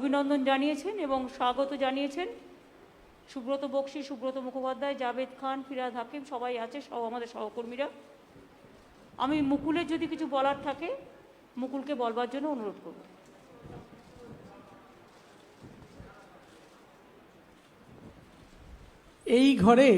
অভিনন্দন জানিয়েছেন এবং স্বাগত জানিয়েছেন। সুব্রত বক্সী, সুব্রত মুখোপাধ্যায়, জাভেদ খান, ফিরাদ হাকিম সবাই আছে, সব আমাদের সহকর্মীরা। আমি মুকুলের যদি কিছু বলার থাকে মুকুলকে বলবার জন্য অনুরোধ করব। এই ঘরে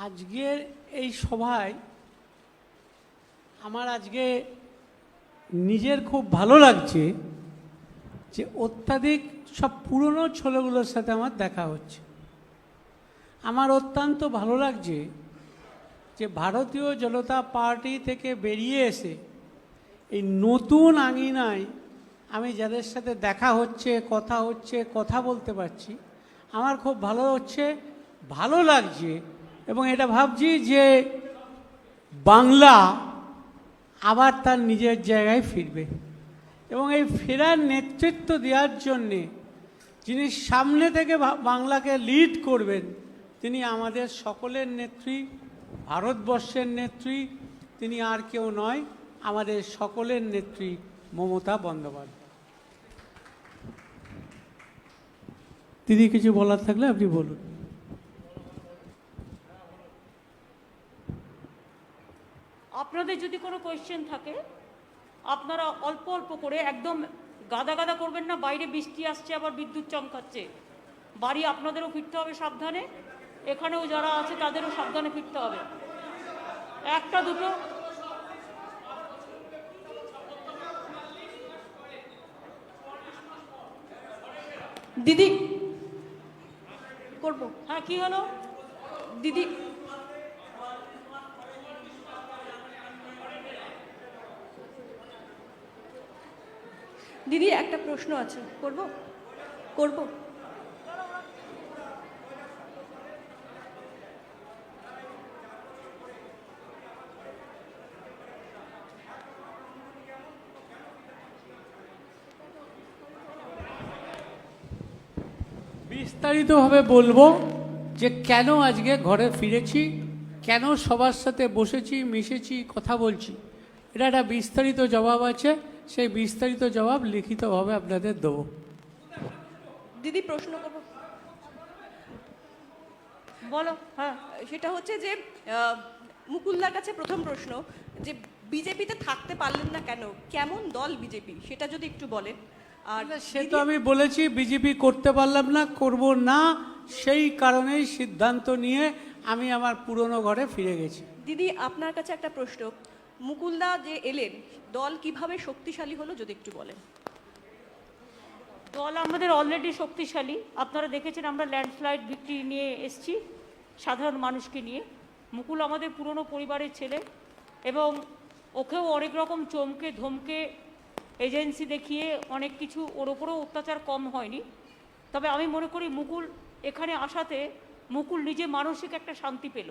আজকের এই সভায় আমার আজকে নিজের খুব ভালো লাগছে যে অত্যাধিক সব পুরনো ছেলেগুলোর সাথে আমার দেখা হচ্ছে। আমার অত্যন্ত ভালো লাগছে যে ভারতীয় জনতা পার্টি থেকে বেরিয়ে এসে এই নতুন আঙিনায় আমি যাদের সাথে দেখা হচ্ছে, কথা বলতে পারছি, আমার খুব ভালো লাগছে এবং এটা ভাবছি যে বাংলা আবার তার নিজের জায়গায় ফিরবে এবং এই ফেরার নেতৃত্ব দেওয়ার জন্যে যিনি সামনে থেকে বাংলাকে লিড করবেন তিনি আমাদের সকলের নেত্রী, ভারতবর্ষের নেত্রী, তিনি আর কেউ নয়, আমাদের সকলের নেত্রী মমতা বন্দ্যোপাধ্যায়। দিদি কিছু বলার থাকলে আপনি বলুন। আপনাদের যদি কোনো কোয়েশ্চেন থাকে আপনারা অল্প অল্প করে, একদম গাদা গাদা করবেন না। বাইরে বৃষ্টি আসছে, আবার বিদ্যুৎ চমকাচ্ছে। বাড়ি আপনাদেরও ফিরতে হবে সাবধানে, এখানেও যারা আছে তাদেরও সাবধানে ফিরতে হবে। একটা দুটো দিদি করবো। হ্যাঁ, কি হলো দিদি? দিদি একটা প্রশ্ন আছে, করব? বিস্তারিতভাবে বলবো যে কেন আজকে ঘরে ফিরেছি, কেন সবার সাথে বসেছি, মিশেছি, কথা বলছি। এটা একটা বিস্তারিত জবাব আছে, সেই বিস্তারিত জবাব লিখিতভাবে আপনাদের দেবো। দিদি প্রশ্ন করব, বলো। হ্যাঁ, সেটা হচ্ছে যে মুকুলদার কাছে প্রথম প্রশ্ন, যে বিজেপিতে থাকতে পারলেন না কেন? কেমন দল বিজেপি, সেটা যদি একটু বলেন। আর সে তো আমি বলেছি বিজেপি করতে পারলাম না, করব না, সেই কারণেই সিদ্ধান্ত নিয়ে আমি আমার পুরনো ঘরে ফিরে গেছি। দিদি আপনার কাছে একটা প্রশ্ন, মুকুলদা যে এলেন, দল কিভাবে শক্তিশালী হলো যদি একটু বলেন। দল আমাদের অলরেডি শক্তিশালী। আপনারা দেখেছেন আমরা ল্যান্ডস্লাইড ভিক্টরি নিয়ে এসছি সাধারণ মানুষকে নিয়ে। মুকুল আমাদের পুরনো পরিবারের ছেলে এবং ওকেও অনেক রকম চমকে ধমকে এজেন্সি দেখিয়ে অনেক কিছু, ওর ওপরেও অত্যাচার কম হয়নি। তবে আমি মনে করি মুকুল এখানে আসাতে মুকুল নিজে মানসিক একটা শান্তি পেল,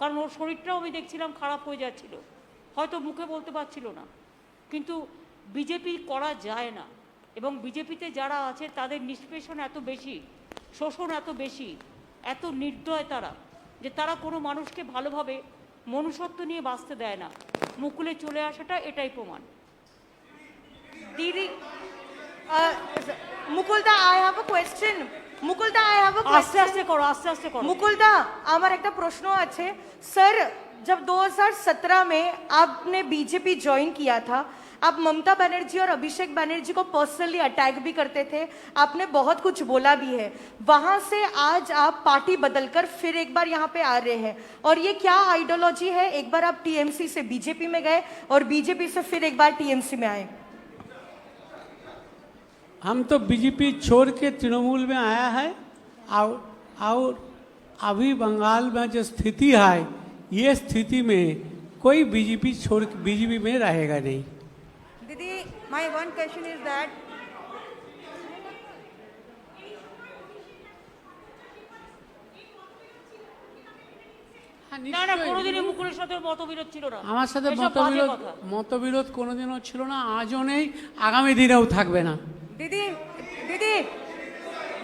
কারণ ওর শরীরটাও আমি দেখছিলাম খারাপ হয়ে যাচ্ছিল, হয়তো মুখে বলতে পারছিল না। কিন্তু বিজেপি করা যায় না এবং বিজেপিতে যারা আছে তাদের নিষ্পেষণ এত বেশি, শোষণ এত বেশি, এত নির্দয় তারা, যে তারা কোনো মানুষকে ভালোভাবে মনুষ্যত্ব নিয়ে বাঁচতে দেয় না। মুকুলে চলে আসাটা এটাই প্রমাণ। দিদি মুকুলদা, আই হ্যাভ আ কোয়েশ্চেন। মুকুলদা, আই হ্যাভ আ আস্তে আস্তে করো, আস্তে আস্তে করো। মুকুলদা, আমার একটা প্রশ্ন আছে। सर, जब 2017 में आपने बीजेपी ज्वाइन किया था, आप ममता बनर्जी और अभिषेक बनर्जी को पर्सनली अटैक भी करते थे, आपने बहुत कुछ बोला भी है। वहां से आज आप पार्टी बदलकर फिर एक बार यहाँ पे आ रहे हैं, और ये क्या आइडियोलॉजी है? एक बार आप टीएमसी से बीजेपी में गए और बीजेपी से फिर एक बार टीएमसी में आए। हम तो बीजेपी छोड़ के तृणमूल में आया है और अभी बंगाल में जो स्थिति है, ये स्थिति में कोई बीजेपी में रहेगा नहीं। दीदी, my one question is that না না, কোনোদিনই মুকুলের সাথে মতবিরোধ ছিল না। আমার সাথে এসব বাজে কথা। মতবিরোধ কোনোদিনও ছিল না, আজও নেই, আগামী দিনেও থাকবে না। दीदी दीदी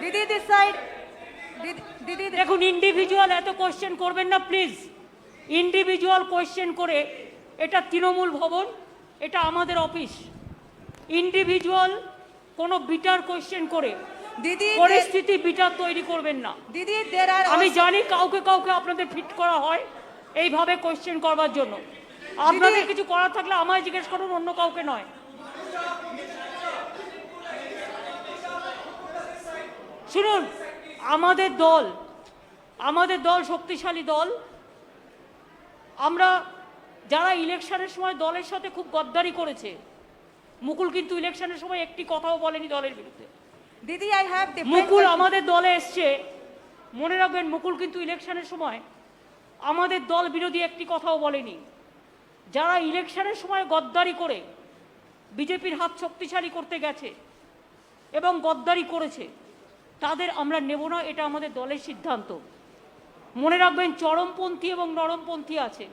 दीदी दिस साइड दीदी দেখুন, ইন্ডিভিজুয়াল এত কোয়েশ্চেন করবেন না প্লিজ। ইন্ডিভিজুয়াল কোয়েশ্চেন করে, এটা তৃণমূল ভবন, এটা আমাদের অফিস। ইন্ডিভিজুয়াল কোনো বিটার কোয়েশ্চেন করে Didi, পরিস্থিতি বিটার তৈরি করবেন না। Didi, there are আমি also, জানি কাউকে কাউকে আপনাদের ফিট করা হয় এইভাবে কোয়েশ্চেন করবার জন্য। আপনাদের কিছু করার থাকলে আমায় জিজ্ঞেস করুন, অন্য কাউকে নয়। শুনুন, আমাদের দল শক্তিশালী দল। আমরা যারা ইলেকশনের সময় দলের সাথে খুব গদ্দারি করেছে, মুকুল কিন্তু ইলেকশনের সময় একটি কথাও বলেনি দলের বিরুদ্ধে। Didi, I have different. মুকুল আমাদের দলে এসছে, মনে রাখবেন মুকুল কিন্তু ইলেকশনের সময় আমাদের দল বিরোধী একটি কথাও বলেনি। যারা ইলেকশনের সময় গদ্দারি করে বিজেপির হাত শক্তিশালী করতে গেছে এবং গদ্দারি করেছে, তাদের আমরা নেব না, এটা আমাদের দলের সিদ্ধান্ত। মনে রাখবেন চরমপন্থী এবং নরমপন্থী আছে,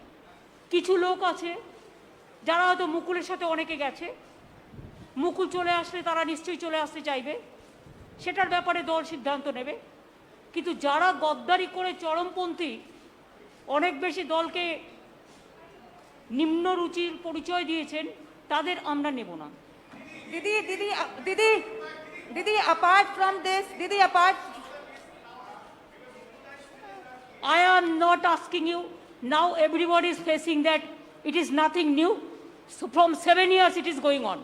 কিছু লোক আছে যারা হয়তো মুকুলের সাথে অনেকে গেছে, মুকুল চলে আসলে তারা নিশ্চয়ই চলে আসতে চাইবে, সেটার ব্যাপারে দল সিদ্ধান্ত নেবে। কিন্তু যারা গদ্দারি করে চরমপন্থী অনেক বেশি দলকে নিম্ন রুচির পরিচয় দিয়েছেন, তাদের আমরা নেব না। Didi, apart from this, I am not asking you. Now everybody is facing that it is nothing new. So from 7 years it is going on.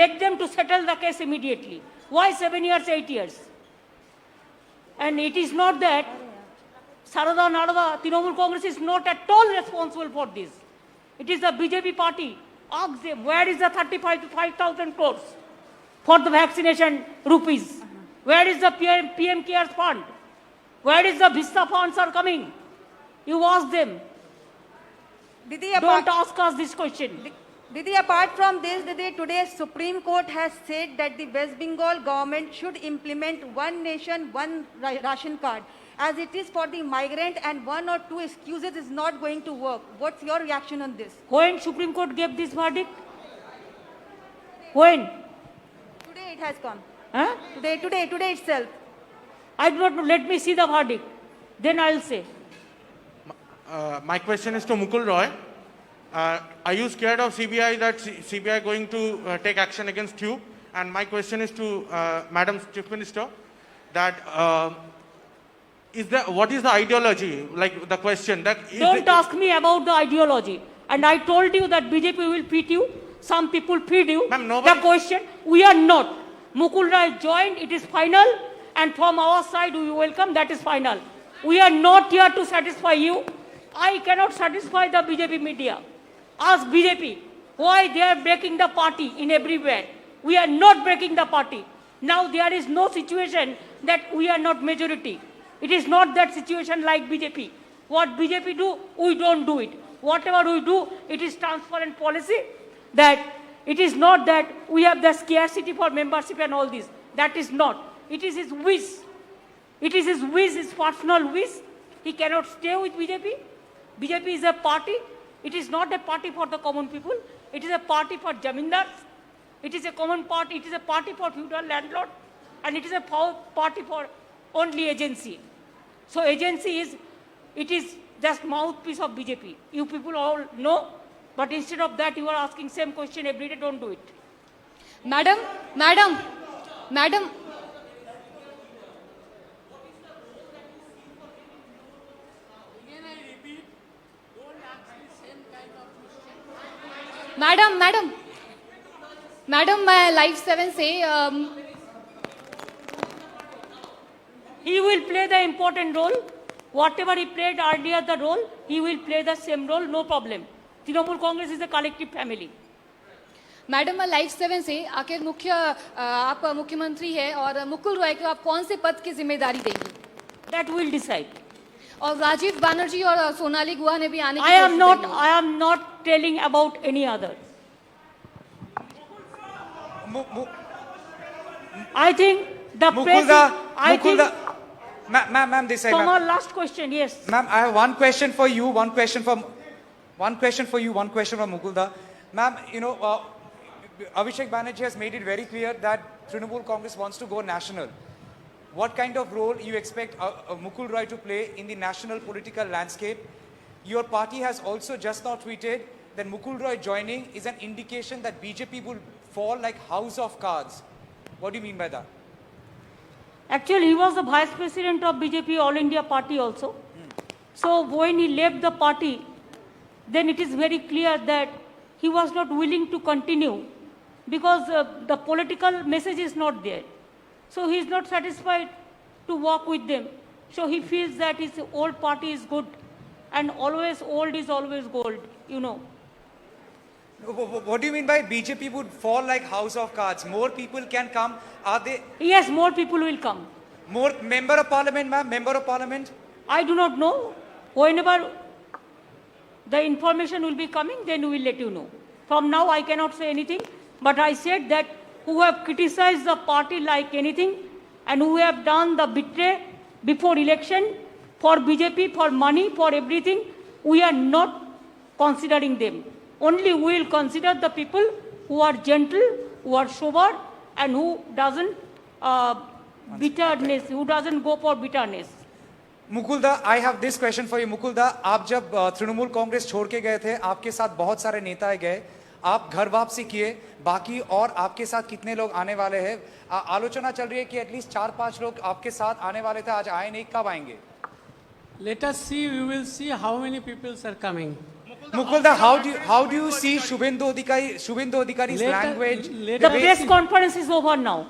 Let them to settle the case immediately. Why 7 years, 8 years? And it is not that Sarada Narada, Trinamool Congress is not at all responsible for this. It is the BJP party. Ask them, where is the 35,000 crores for the vaccination rupees? Where is the PM Cares Fund? Where is the Vista funds are coming? You ask them. Didi, Don't ask us this question. Didi, apart from this, Didi, today Supreme Court has said that the West Bengal government should implement one nation, one ration card. As it is for the migrant, and one or two excuses is not going to work. What's your reaction on this? When Supreme Court gave this verdict? When? Today it has come. Huh? Today itself. I do not know. Let me see the verdict. Then I'll say. My question is to Mukul Roy. Are you scared of CBI, that CBI going to take action against you? And my question is to Madam Chief Minister, that what is the ideology? Like the question that Don't ask me about the ideology. And I told you that BJP will feed you. Some people feed you. Ma'am, nobody- The question, we are not. Mukul Rai joined, it is final. And from our side, we welcome, that is final. We are not here to satisfy you. I cannot satisfy the BJP media. Ask BJP why they are breaking the party in everywhere. We are not breaking the party. Now there is no situation that we are not majority. It is not that situation like BJP. What BJP do, we don't do it. Whatever we do, it is transparent policy. That it is not that we have the scarcity for membership and all this. That is not. It is his wish. It is his wish, his personal wish. He cannot stay with BJP. BJP is a party. It is not a party for the common people. It is a party for jamindars. It is a common party. It is a party for feudal landlord. And it is a party for only agency. So agency is, it is just mouthpiece of BJP. You people all know. But instead of that, you are asking same question every day. Don't do it. Madam. Madam, my Live 7 say, He will play the important role. Whatever he played earlier the role, he will play the same role, no problem. Trinamool Congress is a collective family. Madam live 7 से आखिर आप मुख्यमंत्री है और मुकुल रॉय को आप कौन से पद की जिम्मेदारी देंगी? That will decide. और राजीव बनर्जी और सोनाली गुहा ने भी आने की I am कोशिश not. करी है। I am not telling about any other. I think the press. I think. Ma'am, this side, Come ma'am. on, last question. Yes. Ma'am, I have one question for you, one question for Mukulda. Ma'am, you know, Abhishek Banerjee has made it very clear that Trinamool Congress wants to go national. What kind of role you expect Mukul Roy to play in the national political landscape? Your party has also just now tweeted that Mukul Roy joining is an indication that BJP will fall like house of cards. What do you mean by that? Actually, he was the vice president of BJP All India Party also. So when he left the party, then it is very clear that he was not willing to continue because the political message is not there. So he is not satisfied to work with them. So he feels that his old party is good and always old is always gold, you know. What do you mean by BJP would fall like house of cards? More people can come. Are they Yes, more people will come. more member of parliament, ma'am? Member of parliament? I do not know. Whenever the information will be coming, then we will let you know. From now, I cannot say anything, but I said that who have criticized the party like anything and who have done the betray before election for BJP, for money, for everything, we are not considering them. Only we will consider the people who are gentle, who are sober, and who doesn't bitterness, who doesn't go for bitterness. मुकुलदा, I have this question for you. मुकुलदा, आप जब तृणमूल कांग्रेस छोड़ के गए थे, आपके साथ बहुत सारे नेता गए, आप घर वापसी किए, बाकी और आपके साथ कितने लोग आने वाले हैं? आलोचना चल रही है कि एटलीस्ट 4-5 लोग आपके साथ आने वाले थे, आज आए नहीं, कब आएंगे? Let us see, we will see how many people are coming. Mukulda, how do you see Shubhendu Adhikari's Let us- language? let The us press see. conference is over now.